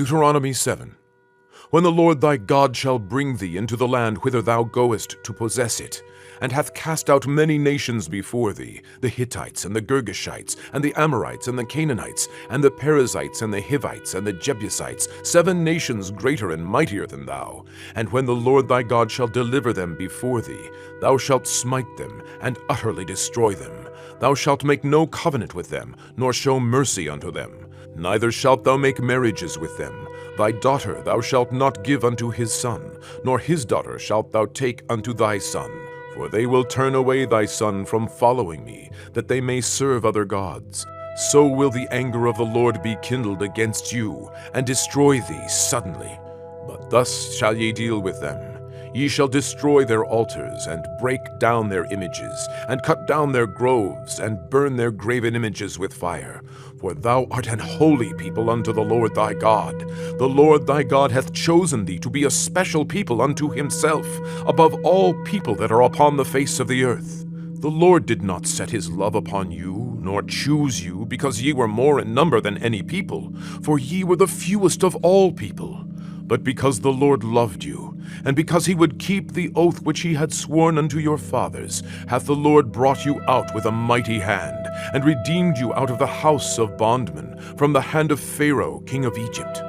Deuteronomy 7. When the Lord thy God shall bring thee into the land whither thou goest to possess it, and hath cast out many nations before thee, the Hittites, and the Girgashites, and the Amorites, and the Canaanites, and the Perizzites, and the Hivites, and the Jebusites, 7 nations greater and mightier than thou, and when the Lord thy God shall deliver them before thee, thou shalt smite them, and utterly destroy them. Thou shalt make no covenant with them, nor show mercy unto them. Neither shalt thou make marriages with them. Thy daughter thou shalt not give unto his son, nor his daughter shalt thou take unto thy son. For they will turn away thy son from following me, that they may serve other gods. So will the anger of the Lord be kindled against you, and destroy thee suddenly. But thus shall ye deal with them. Ye shall destroy their altars, and break down their images, and cut down their groves, and burn their graven images with fire. For thou art an holy people unto the Lord thy God. The Lord thy God hath chosen thee to be a special people unto himself, above all people that are upon the face of the earth. The Lord did not set his love upon you, nor choose you, because ye were more in number than any people, for ye were the fewest of all people. But because the Lord loved you, and because he would keep the oath which he had sworn unto your fathers, hath the Lord brought you out with a mighty hand, and redeemed you out of the house of bondmen, from the hand of Pharaoh king of Egypt.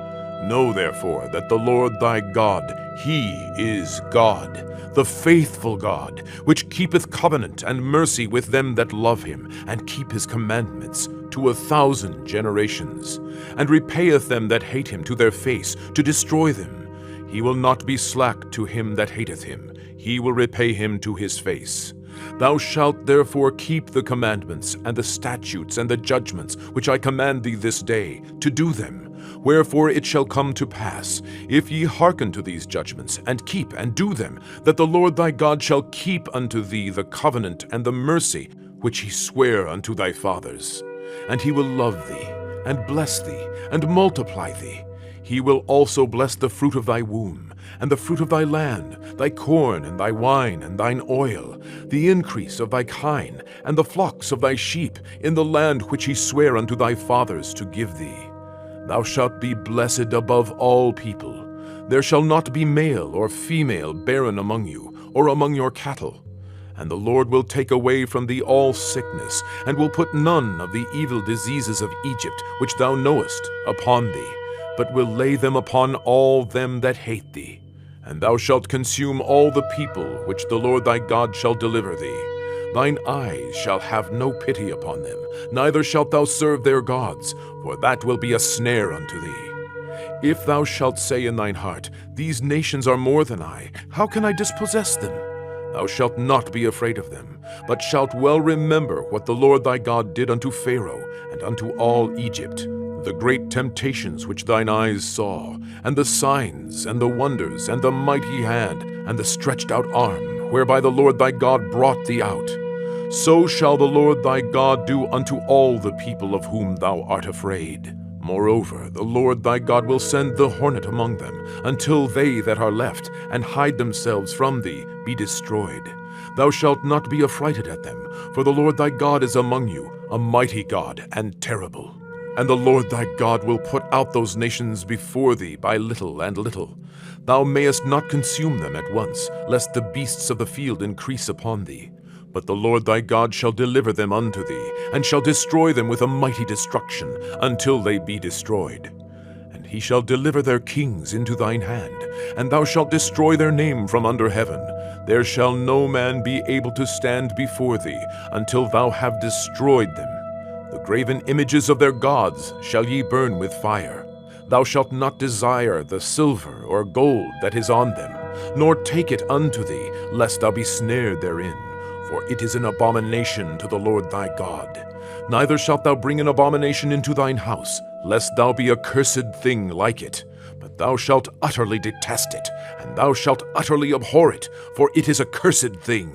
Know therefore that the Lord thy God, he is God, the faithful God, which keepeth covenant and mercy with them that love him, and keep his commandments, to 1,000 generations, and repayeth them that hate him to their face, to destroy them. He will not be slack to him that hateth him. He will repay him to his face. Thou shalt therefore keep the commandments, and the statutes, and the judgments, which I command thee this day, to do them. Wherefore it shall come to pass, if ye hearken to these judgments, and keep and do them, that the Lord thy God shall keep unto thee the covenant and the mercy which he sware unto thy fathers. And he will love thee, and bless thee, and multiply thee. He will also bless the fruit of thy womb, and the fruit of thy land, thy corn, and thy wine, and thine oil, the increase of thy kine, and the flocks of thy sheep, in the land which he sware unto thy fathers to give thee. Thou shalt be blessed above all people. There shall not be male or female barren among you, or among your cattle. And the Lord will take away from thee all sickness, and will put none of the evil diseases of Egypt, which thou knowest, upon thee, but will lay them upon all them that hate thee. And thou shalt consume all the people which the Lord thy God shall deliver thee. Thine eyes shall have no pity upon them, neither shalt thou serve their gods, for that will be a snare unto thee. If thou shalt say in thine heart, These nations are more than I, how can I dispossess them? Thou shalt not be afraid of them, but shalt well remember what the Lord thy God did unto Pharaoh and unto all Egypt, the great temptations which thine eyes saw, and the signs, and the wonders, and the mighty hand, and the stretched out arm, whereby the Lord thy God brought thee out. So shall the Lord thy God do unto all the people of whom thou art afraid. Moreover, the Lord thy God will send the hornet among them, until they that are left, and hide themselves from thee, be destroyed. Thou shalt not be affrighted at them, for the Lord thy God is among you, a mighty God and terrible. And the Lord thy God will put out those nations before thee by little and little. Thou mayest not consume them at once, lest the beasts of the field increase upon thee. But the Lord thy God shall deliver them unto thee, and shall destroy them with a mighty destruction, until they be destroyed. And he shall deliver their kings into thine hand, and thou shalt destroy their name from under heaven. There shall no man be able to stand before thee, until thou have destroyed them. The graven images of their gods shall ye burn with fire. Thou shalt not desire the silver or gold that is on them, nor take it unto thee, lest thou be snared therein. For it is an abomination to the Lord thy God. Neither shalt thou bring an abomination into thine house, lest thou be a cursed thing like it. But thou shalt utterly detest it, and thou shalt utterly abhor it, for it is a cursed thing.